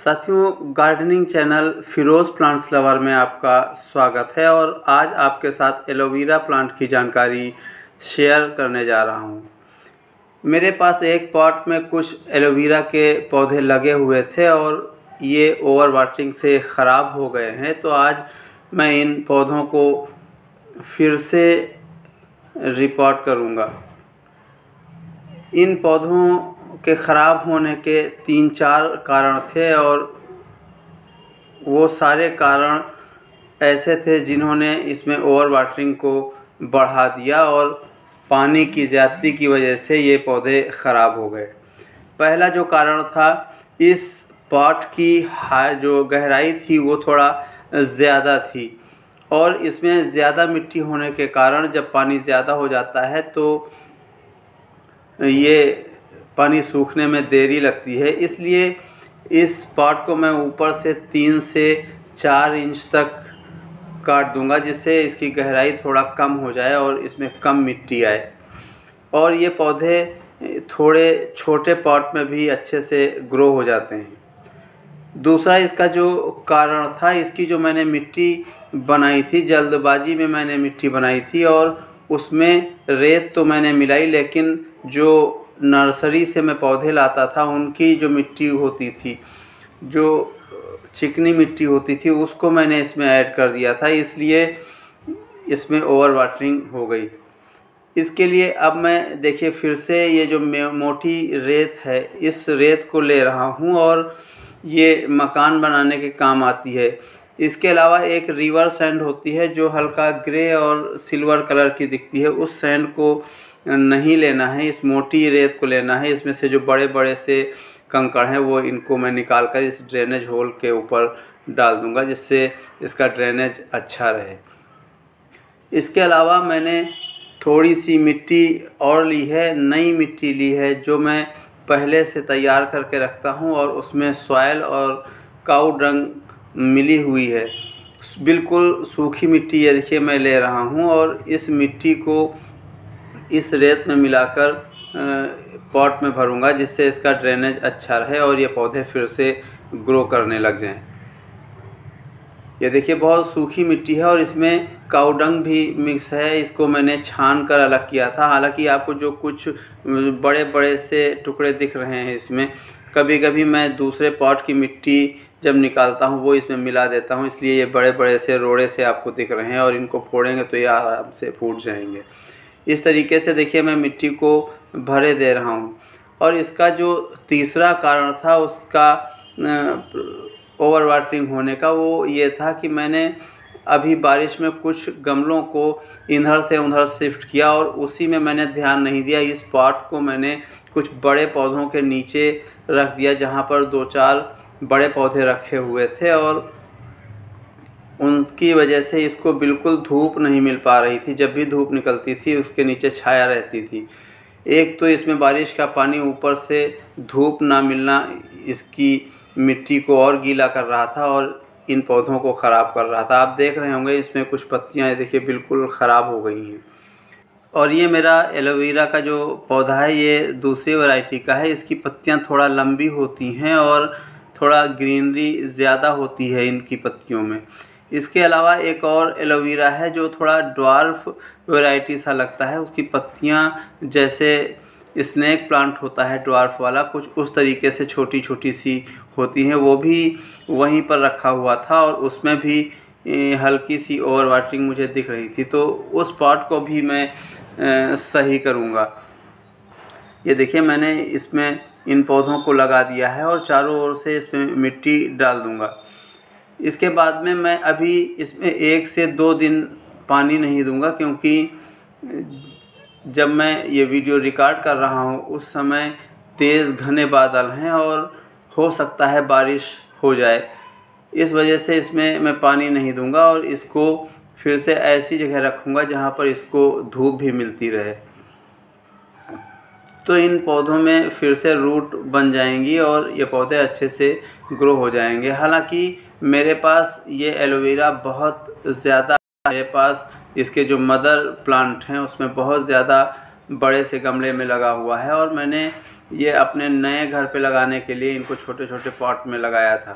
साथियों, gardening channel Firoz plants lover में आपका स्वागत है और आज आपके साथ एलोवेरा प्लांट की जानकारी शेयर करने जा रहा हूं। मेरे पास एक पॉट में कुछ एलोवेरा के पौधे लगे हुए थे और ये ओवर वाटरिंग से ख़राब हो गए हैं, तो आज मैं इन पौधों को फिर से रिपोर्ट करूंगा। इन पौधों के ख़राब होने के 3-4 कारण थे और वो सारे कारण ऐसे थे जिन्होंने इसमें ओवर वाटरिंग को बढ़ा दिया और पानी की ज़्यादती की वजह से ये पौधे ख़राब हो गए। पहला जो कारण था, इस पॉट की जो गहराई थी वो थोड़ा ज़्यादा थी और इसमें ज़्यादा मिट्टी होने के कारण जब पानी ज़्यादा हो जाता है तो ये पानी सूखने में देरी लगती है। इसलिए इस पॉट को मैं ऊपर से 3 से 4 इंच तक काट दूंगा, जिससे इसकी गहराई थोड़ा कम हो जाए और इसमें कम मिट्टी आए और ये पौधे थोड़े छोटे पॉट में भी अच्छे से ग्रो हो जाते हैं। दूसरा इसका जो कारण था, इसकी जो मैंने मिट्टी बनाई थी, जल्दबाजी में मैंने मिट्टी बनाई थी और उसमें रेत तो मैंने मिलाई, लेकिन जो नर्सरी से मैं पौधे लाता था उनकी जो मिट्टी होती थी, जो चिकनी मिट्टी होती थी, उसको मैंने इसमें ऐड कर दिया था, इसलिए इसमें ओवर वाटरिंग हो गई। इसके लिए अब मैं देखिए फिर से ये जो मोटी रेत है, इस रेत को ले रहा हूँ और ये मकान बनाने के काम आती है। इसके अलावा एक रिवर सैंड होती है जो हल्का ग्रे और सिल्वर कलर की दिखती है, उस सैंड को नहीं लेना है, इस मोटी रेत को लेना है। इसमें से जो बड़े बड़े से कंकड़ हैं वो इनको मैं निकाल कर इस ड्रेनेज होल के ऊपर डाल दूंगा, जिससे इसका ड्रेनेज अच्छा रहे। इसके अलावा मैंने थोड़ी सी मिट्टी और ली है, नई मिट्टी ली है जो मैं पहले से तैयार करके रखता हूँ और उसमें सॉइल और काऊ डंग मिली हुई है। बिल्कुल सूखी मिट्टी ये देखिए मैं ले रहा हूँ और इस मिट्टी को इस रेत में मिलाकर पॉट में भरूंगा, जिससे इसका ड्रेनेज अच्छा रहे और ये पौधे फिर से ग्रो करने लग जाएं। ये देखिए बहुत सूखी मिट्टी है और इसमें काउडंग भी मिक्स है, इसको मैंने छान कर अलग किया था। हालांकि आपको जो कुछ बड़े बड़े से टुकड़े दिख रहे हैं इसमें, कभी कभी मैं दूसरे पॉट की मिट्टी जब निकालता हूँ वो इसमें मिला देता हूँ, इसलिए ये बड़े बड़े से रोड़े से आपको दिख रहे हैं और इनको फोड़ेंगे तो ये आराम से फूट जाएंगे। इस तरीके से देखिए मैं मिट्टी को भरे दे रहा हूँ। और इसका जो तीसरा कारण था उसका ओवर वाटरिंग होने का, वो ये था कि मैंने अभी बारिश में कुछ गमलों को इधर से उधर शिफ्ट किया और उसी में मैंने ध्यान नहीं दिया। इस पॉट को मैंने कुछ बड़े पौधों के नीचे रख दिया, जहाँ पर 2-4 बड़े पौधे रखे हुए थे और उनकी वजह से इसको बिल्कुल धूप नहीं मिल पा रही थी। जब भी धूप निकलती थी उसके नीचे छाया रहती थी। एक तो इसमें बारिश का पानी, ऊपर से धूप ना मिलना इसकी मिट्टी को और गीला कर रहा था और इन पौधों को ख़राब कर रहा था। आप देख रहे होंगे इसमें कुछ पत्तियां देखिए बिल्कुल ख़राब हो गई हैं। और ये मेरा एलोवेरा का जो पौधा है ये दूसरी वैरायटी का है। इसकी पत्तियां थोड़ा लंबी होती हैं और थोड़ा ग्रीनरी ज़्यादा होती है इनकी पत्तियों में। इसके अलावा एक और एलोवेरा है जो थोड़ा ड्वार्फ वैरायटी सा लगता है। उसकी पत्तियां जैसे स्नेक प्लांट होता है ड्वार्फ वाला, कुछ उस तरीके से छोटी छोटी सी होती हैं। वो भी वहीं पर रखा हुआ था और उसमें भी हल्की सी ओवर वाटरिंग मुझे दिख रही थी, तो उस पॉट को भी मैं सही करूँगा। ये देखिए मैंने इसमें इन पौधों को लगा दिया है और चारों ओर से इसमें मिट्टी डाल दूँगा। इसके बाद में मैं अभी इसमें 1 से 2 दिन पानी नहीं दूंगा, क्योंकि जब मैं ये वीडियो रिकॉर्ड कर रहा हूँ उस समय तेज़ घने बादल हैं और हो सकता है बारिश हो जाए। इस वजह से इसमें मैं पानी नहीं दूंगा और इसको फिर से ऐसी जगह रखूँगा जहाँ पर इसको धूप भी मिलती रहे, तो इन पौधों में फिर से रूट बन जाएंगी और ये पौधे अच्छे से ग्रो हो जाएंगे। हालांकि मेरे पास ये एलोवेरा बहुत ज़्यादा, मेरे पास इसके जो मदर प्लांट हैं उसमें बहुत ज़्यादा बड़े से गमले में लगा हुआ है और मैंने ये अपने नए घर पे लगाने के लिए इनको छोटे छोटे पॉट में लगाया था।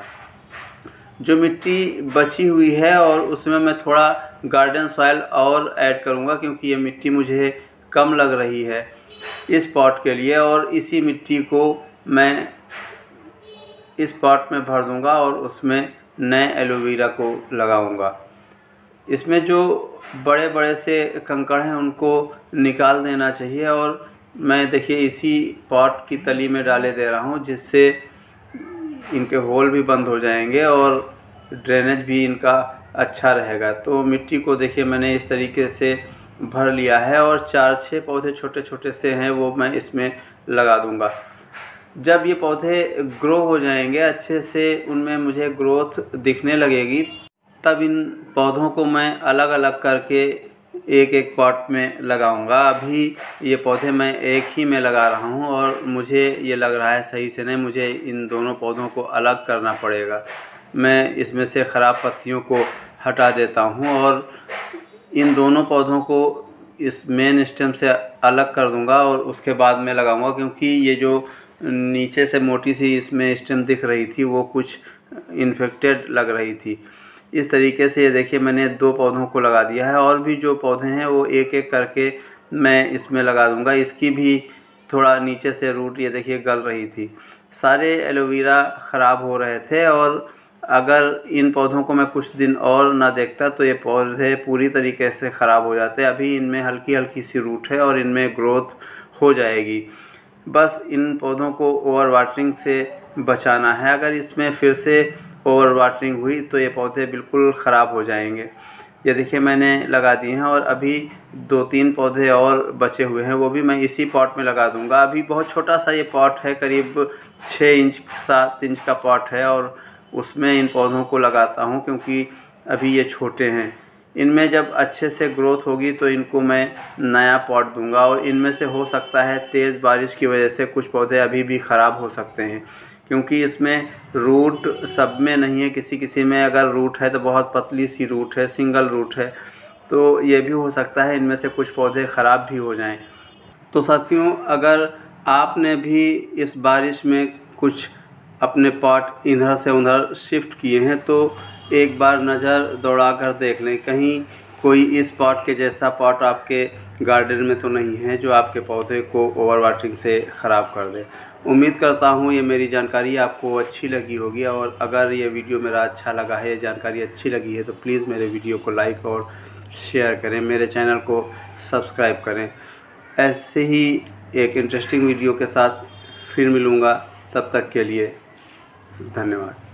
जो मिट्टी बची हुई है और उसमें मैं थोड़ा गार्डन सॉइल और ऐड करूँगा, क्योंकि ये मिट्टी मुझे कम लग रही है इस पॉट के लिए, और इसी मिट्टी को मैं इस पॉट में भर दूँगा और उसमें नए एलोवेरा को लगाऊँगा। इसमें जो बड़े बड़े से कंकड़ हैं उनको निकाल देना चाहिए, और मैं देखिए इसी पॉट की तली में डाले दे रहा हूँ, जिससे इनके होल भी बंद हो जाएंगे और ड्रेनेज भी इनका अच्छा रहेगा। तो मिट्टी को देखिए मैंने इस तरीके से भर लिया है और 4-6 पौधे छोटे छोटे से हैं वो मैं इसमें लगा दूंगा। जब ये पौधे ग्रो हो जाएंगे अच्छे से, उनमें मुझे ग्रोथ दिखने लगेगी, तब इन पौधों को मैं अलग अलग करके एक एक पॉट में लगाऊंगा। अभी ये पौधे मैं एक ही में लगा रहा हूँ और मुझे ये लग रहा है सही से नहीं, मुझे इन दोनों पौधों को अलग करना पड़ेगा। मैं इसमें से ख़राब पत्तियों को हटा देता हूँ और इन दोनों पौधों को इस मेन स्टेम से अलग कर दूंगा और उसके बाद में लगाऊंगा, क्योंकि ये जो नीचे से मोटी सी इसमें स्टेम दिख रही थी वो कुछ इन्फेक्टेड लग रही थी। इस तरीके से ये देखिए मैंने 2 पौधों को लगा दिया है, और भी जो पौधे हैं वो एक एक करके मैं इसमें लगा दूंगा। इसकी भी थोड़ा नीचे से रूट ये देखिए गल रही थी। सारे एलोवेरा ख़राब हो रहे थे और अगर इन पौधों को मैं कुछ दिन और ना देखता तो ये पौधे पूरी तरीके से ख़राब हो जाते। अभी इनमें हल्की हल्की सी रूट है और इनमें ग्रोथ हो जाएगी। बस इन पौधों को ओवर वाटरिंग से बचाना है। अगर इसमें फिर से ओवर वाटरिंग हुई तो ये पौधे बिल्कुल ख़राब हो जाएंगे। ये देखिए मैंने लगा दिए हैं और अभी 2-3 पौधे और बचे हुए हैं, वो भी मैं इसी पॉट में लगा दूंगा। अभी बहुत छोटा सा ये पॉट है, करीब 6 इंच 7 इंच का पॉट है, और उसमें इन पौधों को लगाता हूँ क्योंकि अभी ये छोटे हैं। इनमें जब अच्छे से ग्रोथ होगी तो इनको मैं नया पॉट दूंगा, और इनमें से हो सकता है तेज़ बारिश की वजह से कुछ पौधे अभी भी ख़राब हो सकते हैं, क्योंकि इसमें रूट सब में नहीं है। किसी किसी में अगर रूट है तो बहुत पतली सी रूट है, सिंगल रूट है, तो ये भी हो सकता है इनमें से कुछ पौधे ख़राब भी हो जाएं। तो साथियों, अगर आपने भी इस बारिश में कुछ अपने पॉट इधर से उधर शिफ्ट किए हैं तो एक बार नज़र दौड़ा कर देख लें, कहीं कोई इस पॉट के जैसा पॉट आपके गार्डन में तो नहीं है जो आपके पौधे को ओवर वाटरिंग से ख़राब कर दे। उम्मीद करता हूँ ये मेरी जानकारी आपको अच्छी लगी होगी, और अगर ये वीडियो मेरा अच्छा लगा है, ये जानकारी अच्छी लगी है, तो प्लीज़ मेरे वीडियो को लाइक और शेयर करें, मेरे चैनल को सब्सक्राइब करें। ऐसे ही एक इंटरेस्टिंग वीडियो के साथ फिर मिलूँगा, तब तक के लिए धन्यवाद।